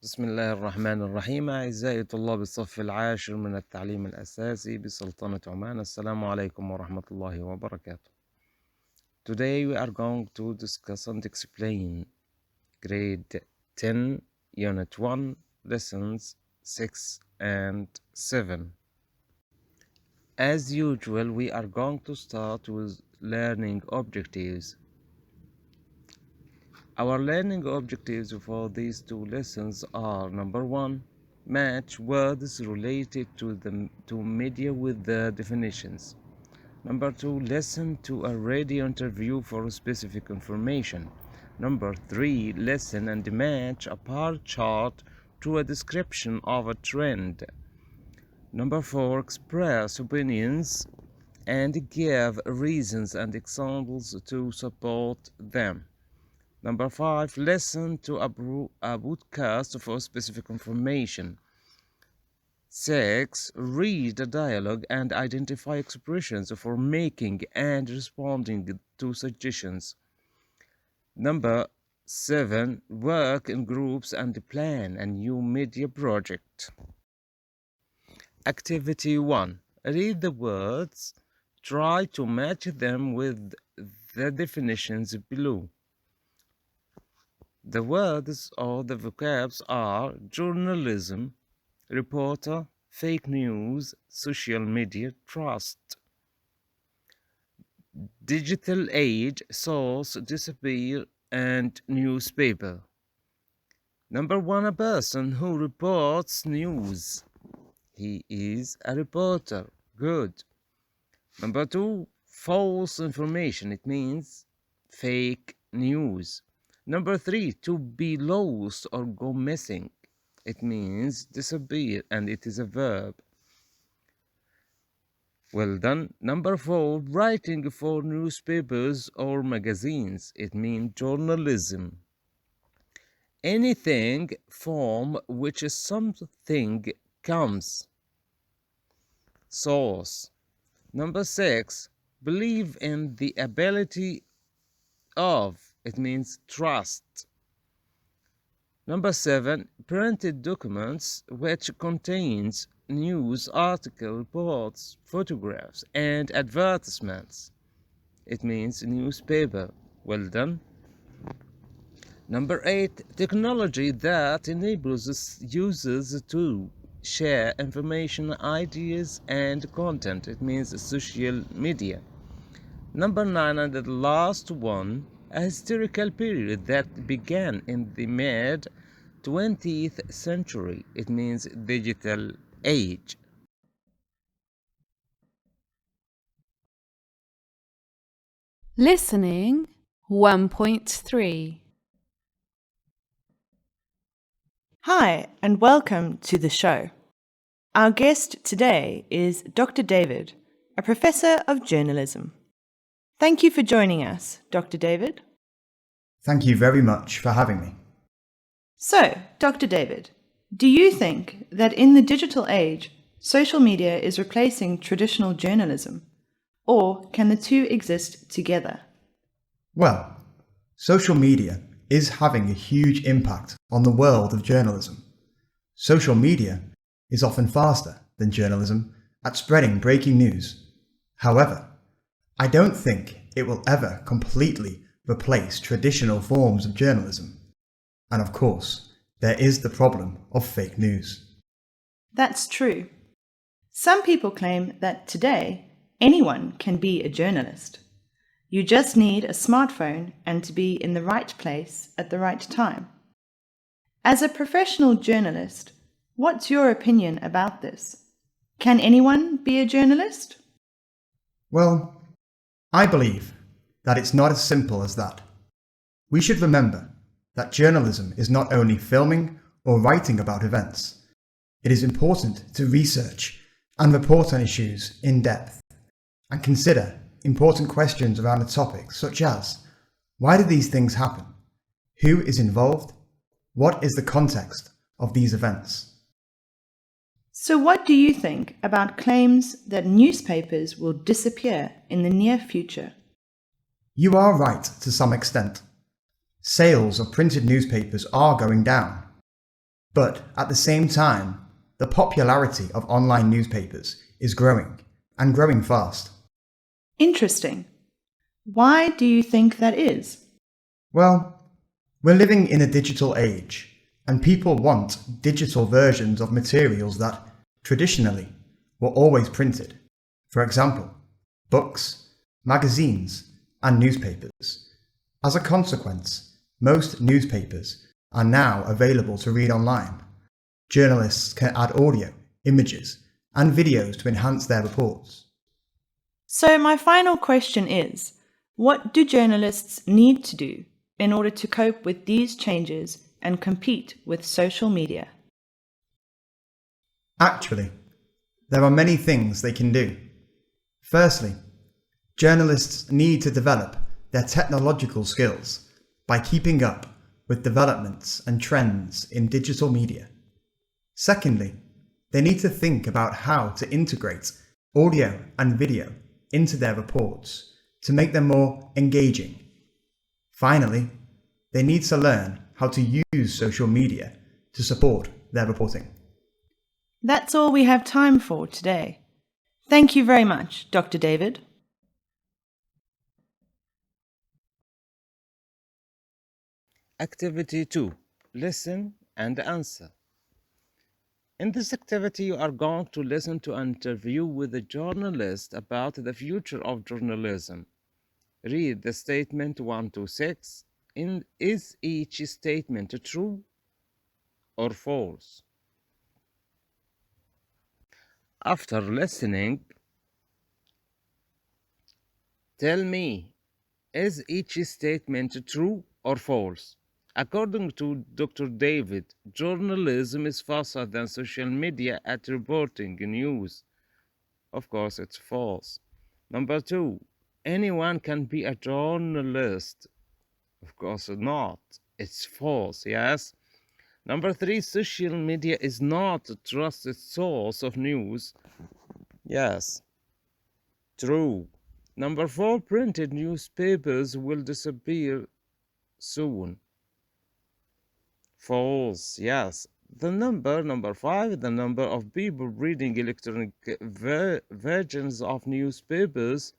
بسم الله الرحمن الرحيم أعزائي طلاب الصف العاشر من التعليم الأساسي بسلطنة عمان. السلام عليكم ورحمة الله وبركاته. Today we are going to discuss and explain Grade 10 Unit 1 Lessons 6 and 7. As usual, we are going to start with learning objectives. Our learning objectives for these two lessons are: number one, match words related to media with the definitions. Number two, listen to a radio interview for specific information. Number three, listen and match a bar chart to a description of a trend. Number four, express opinions and give reasons and examples to support them. Number five, listen to a podcast for specific information. 6. Read a dialogue and identify expressions for making and responding to suggestions. Number 7. Work in groups and plan a new media project. Activity 1. Read the words. Try to match them with the definitions below. The words or the vocabs are journalism, reporter, fake news, social media, trust. Digital age, source, disappear, and newspaper. Number 1, a person who reports news. He is a reporter. Good. Number 2, false information. It means fake news. Number 3, to be lost or go missing. It means disappear and it is a verb. Well done. Number 4, writing for newspapers or magazines. It means journalism. Anything from which something comes. Source. Number 6, believe in the ability of. It means trust. Number 7, printed documents which contains news article, reports, photographs, and advertisements. It means newspaper. Well done. Number 8, technology that enables users to share information, ideas, and content. It means social media. Number 9, and the last one, a historical period that began in the mid 20th century. It means digital age. Listening 1.3. Hi, and welcome to the show. Our guest today is Dr. David, a professor of journalism. Thank you for joining us, Dr. David. Thank you very much for having me. So, Dr. David, do you think that in the digital age, social media is replacing traditional journalism? Or can the two exist together? Well, social media is having a huge impact on the world of journalism. Social media is often faster than journalism at spreading breaking news. However, I don't think it will ever completely replace traditional forms of journalism. And of course, there is the problem of fake news. That's true. Some people claim that today, anyone can be a journalist. You just need a smartphone and to be in the right place at the right time. As a professional journalist, what's your opinion about this? Can anyone be a journalist? Well, I believe that it's not as simple as that. We should remember that journalism is not only filming or writing about events. It is important to research and report on issues in depth and consider important questions around a topic such as: why do these things happen? Who is involved? What is the context of these events? So what do you think about claims that newspapers will disappear in the near future? You are right to some extent. Sales of printed newspapers are going down. But at the same time, the popularity of online newspapers is growing, and growing fast. Interesting. Why do you think that is? Well, we're living in a digital age, and people want digital versions of materials that, traditionally, were always printed. For example, books, magazines, and newspapers. As a consequence, most newspapers are now available to read online. Journalists can add audio, images, and videos to enhance their reports. So, my final question is, what do journalists need to do in order to cope with these changes and compete with social media? Actually, there are many things they can do. Firstly, journalists need to develop their technological skills by keeping up with developments and trends in digital media. Secondly, they need to think about how to integrate audio and video into their reports to make them more engaging. Finally, they need to learn how to use social media to support their reporting. That's all we have time for today. Thank you very much, Dr. David. Activity 2. Listen and answer. In this activity, you are going to listen to an interview with a journalist about the future of journalism. Read the statement 1 to 6. Is each statement true or false? After listening, tell me, is each statement true or false? According to Dr. David, journalism is faster than social media at reporting news. Of course, it's false. Number 2, anyone can be a journalist. Of course not. It's false, yes? Number 3, social media is not a trusted source of news. Yes, true. Number 4, printed newspapers will disappear soon. False, yes. Number 5, the number of people reading electronic versions of newspapers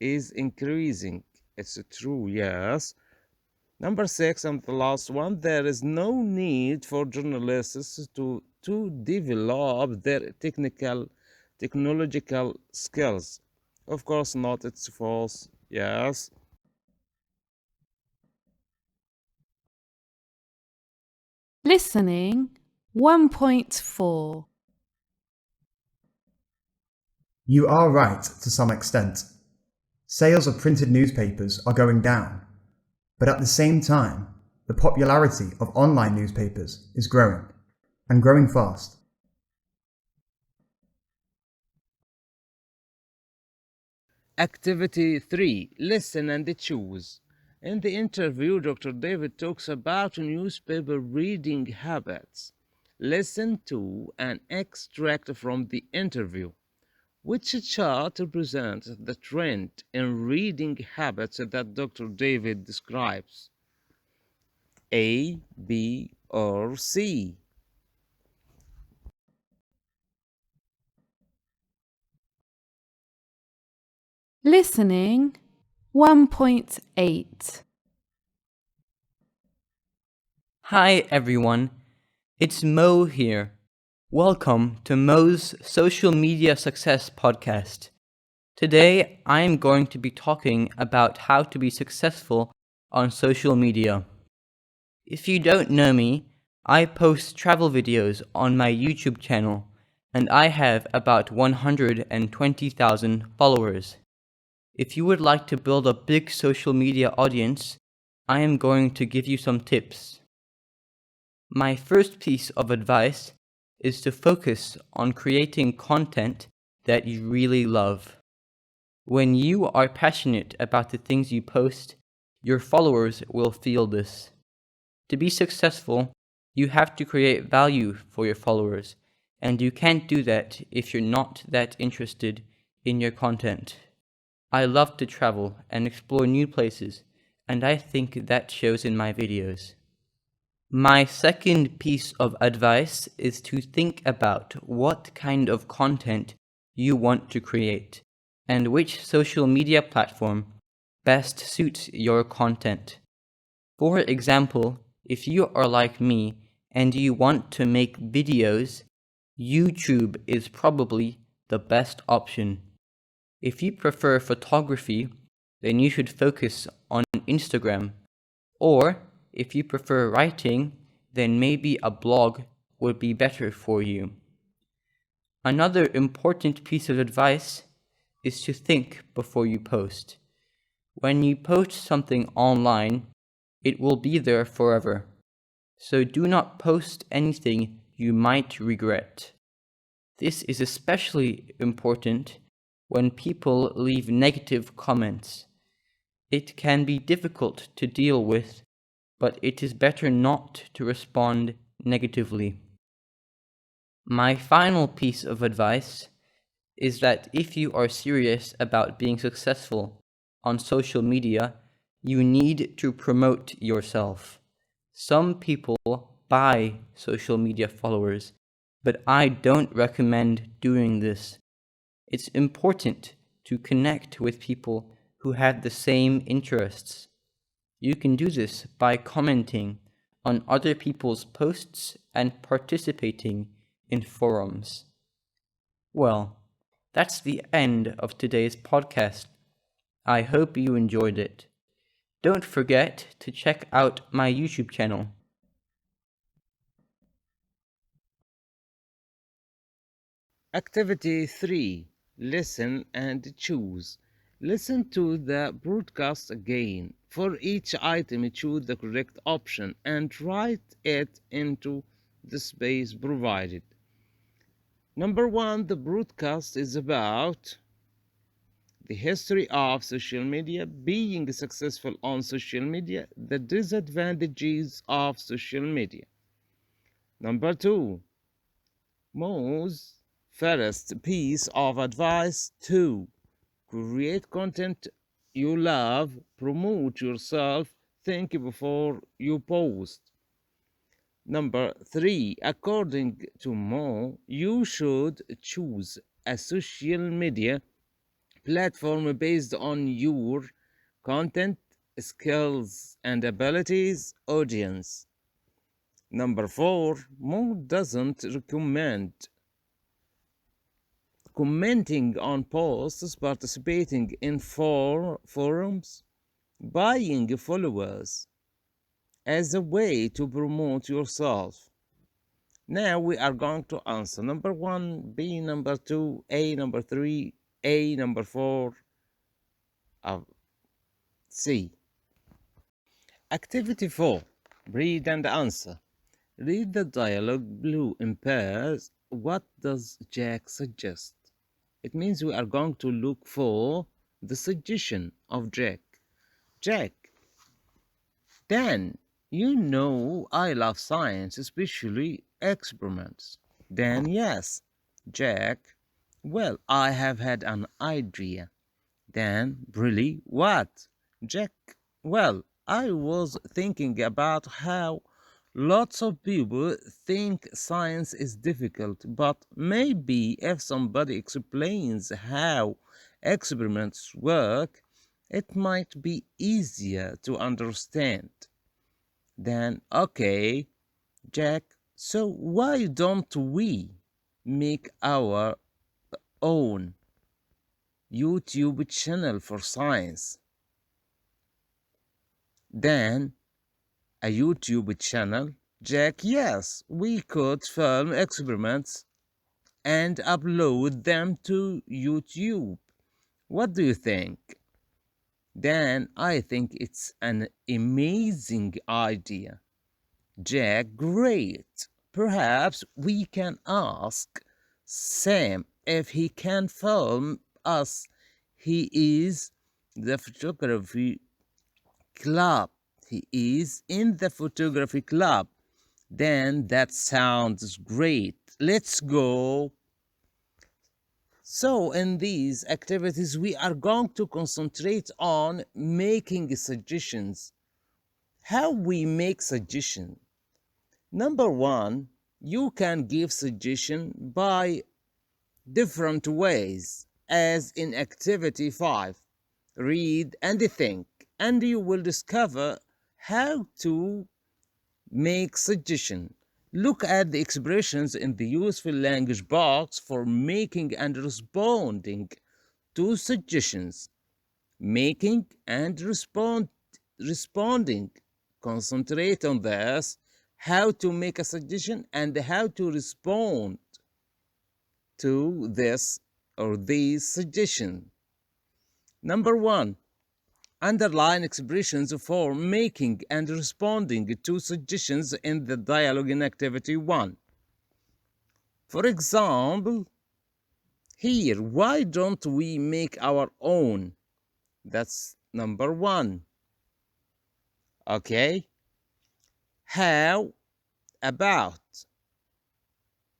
is increasing. It's true, yes. Number 6, and the last one, there is no need for journalists to develop their technological skills. Of course not, it's false, yes. Listening 1.4. You are right to some extent. Sales of printed newspapers are going down, but at the same time, the popularity of online newspapers is growing, and growing fast. Activity 3. Listen and choose. In the interview, Dr. David talks about newspaper reading habits. Listen to an extract from the interview. Which chart represents the trend in reading habits that Dr. David describes? A, B, or C? Listening 1.8. Hi everyone, it's Mo here. Welcome to Mo's Social Media Success Podcast. Today I am going to be talking about how to be successful on social media. If you don't know me, I post travel videos on my YouTube channel and I have about 120,000 followers. If you would like to build a big social media audience, I am going to give you some tips. My first piece of advice is to focus on creating content that you really love. When you are passionate about the things you post, your followers will feel this. To be successful, you have to create value for your followers, and you can't do that if you're not that interested in your content. I love to travel and explore new places, and I think that shows in my videos. My second piece of advice is to think about what kind of content you want to create and which social media platform best suits your content. For example, if you are like me and you want to make videos, YouTube is probably the best option. If you prefer photography, then you should focus on Instagram. Or if you prefer writing, then maybe a blog would be better for you. Another important piece of advice is to think before you post. When you post something online, it will be there forever. So do not post anything you might regret. This is especially important when people leave negative comments. It can be difficult to deal with, but it is better not to respond negatively. My final piece of advice is that if you are serious about being successful on social media, you need to promote yourself. Some people buy social media followers, but I don't recommend doing this. It's important to connect with people who have the same interests. You can do this by commenting on other people's posts and participating in forums. Well, that's the end of today's podcast. I hope you enjoyed it. Don't forget to check out my YouTube channel. Activity 3. Listen and choose. Listen to the broadcast again. For each item, choose the correct option and write it into the space provided. Number 1, the broadcast is about the history of social media, being successful on social media, the disadvantages of social media. Number 2, Mo's first piece of advice: to create content you love, promote yourself, think before you post. Number 3, according to Mo, you should choose a social media platform based on your content, skills, and abilities audience. Number 4, Mo doesn't recommend commenting on posts, participating in forums, buying followers as a way to promote yourself. Now we are going to answer number 1, B number 2, A number 3, A number 4, C. Activity 4. Read and answer. Read the dialogue blue in pairs. What does Jack suggest? It means we are going to look for the suggestion of Jack. Jack, Dan, you know I love science, especially experiments. Dan, yes. Jack, well, I have had an idea. Dan, really? What? Jack, well, I was thinking about how lots of people think science is difficult, but maybe if somebody explains how experiments work, it might be easier to understand. Then, okay, Jack, so why don't we make our own YouTube channel for science? Then, a YouTube channel? Jack, yes, we could film experiments and upload them to YouTube. What do you think? Dan, I think it's an amazing idea. Jack, great. Perhaps we can ask Sam if he can film us. He is the photography club. He is in the photography club. Then that sounds great. Let's go. So, in these activities, we are going to concentrate on making suggestions. How we make suggestions. Number one, you can give suggestion by different ways, as in activity 5. Read and think, and you will discover how to make suggestion. Look at the expressions in the useful language box for making and responding to suggestions. Making and responding. Concentrate on this, how to make a suggestion and how to respond to this or these suggestions. Number one, underline expressions for making and responding to suggestions in the dialogue in activity 1. For example, here, why don't we make our own? That's number one. Okay. How about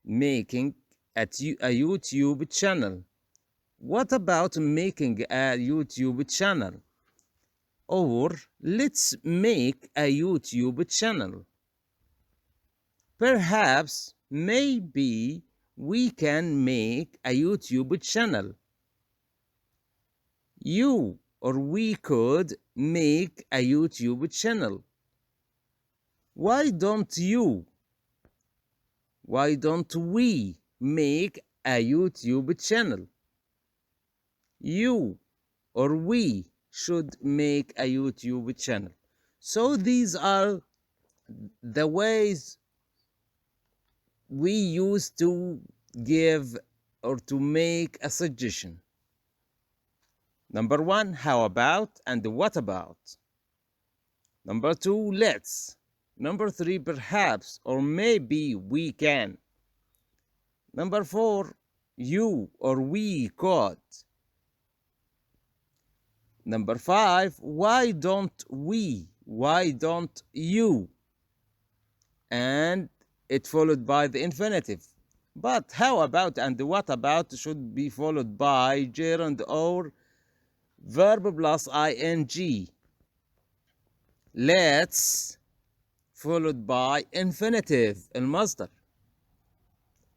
making a YouTube channel? What about making a YouTube channel? Or let's make a YouTube channel. Perhaps, maybe we can make a YouTube channel. You or we could make a YouTube channel. Why don't you? Why don't we make a YouTube channel? You or we should make a YouTube channel. So these are the ways we use to give or to make a suggestion. Number one, how about and what about? Number two, let's. Number three, perhaps or maybe we can. Number four, you or we could. Number five, why don't we? Why don't you? And it followed by the infinitive. But how about and what about should be followed by gerund or verb plus ing. Let's followed by infinitive المصدر.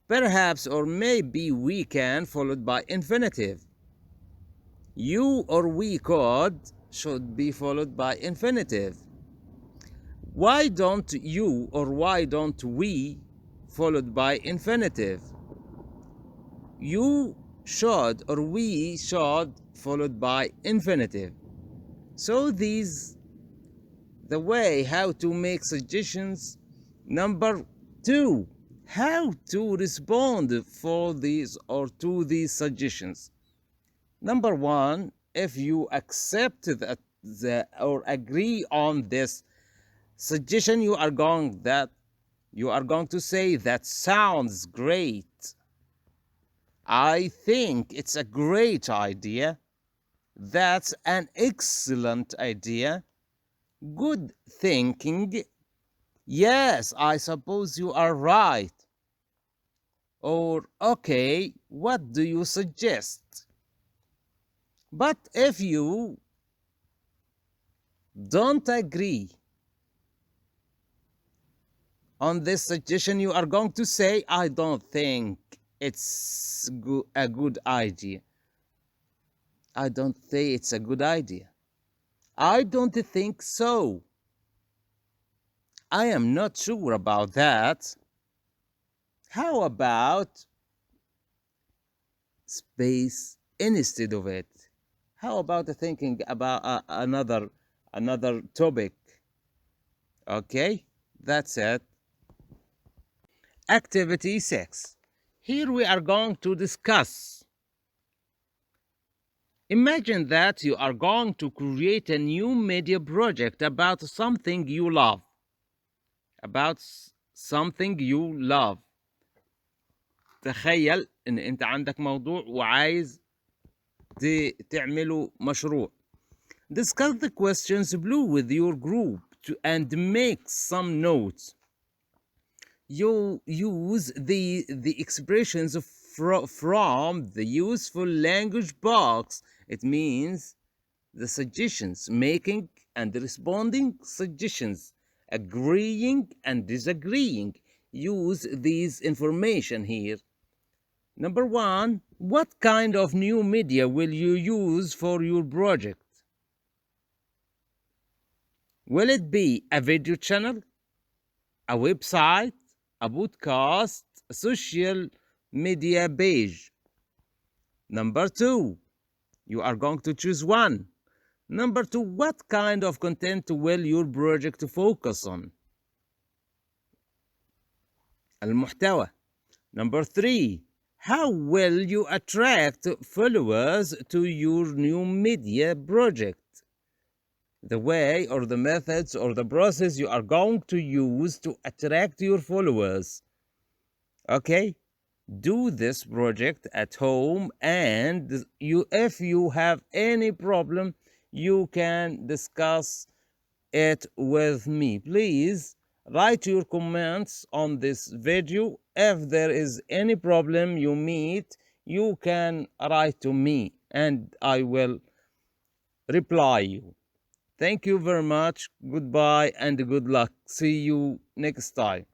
Perhaps or maybe we can followed by infinitive. You or we could should be followed by infinitive. Why don't you or why don't we followed by infinitive? You should or we should followed by infinitive. So these the way how to make suggestions. Number two, how to respond for these or to these suggestions. Number one, if you accept the or agree on this suggestion, you are going to say that sounds great. I think it's a great idea. That's an excellent idea. Good thinking. Yes, I suppose you are right. Or, okay, what do you suggest? But if you don't agree on this suggestion, you are going to say, I don't think it's a good idea. I don't think it's a good idea. I don't think so. I am not sure about that. How about space instead of it? How about thinking about another topic? Okay, that's it. Activity 6. Here we are going to discuss. Imagine that you are going to create a new media project about something you love. About something you love. تخيل ان انت عندك موضوع وعايز تعمله مشروع. Discuss the questions below with your group and make some notes. You use the expressions from the useful language box. It means the suggestions, making and responding suggestions agreeing and disagreeing. Use these information here. Number 1, what kind of new media will you use for your project? Will it be a video channel, a website, a podcast, a social media page? Number 2, you are going to choose one. Number 2, what kind of content will your project focus on? المحتوى. Number 3, how will you attract followers to your new media project? The way or the methods or the process you are going to use to attract your followers. Okay? Do this project at home, and if you have any problem, you can discuss it with me. Please write your comments on this video. If there is any problem you meet, you can write to me and I will reply you. Thank you very much. Goodbye and good luck. See you next time.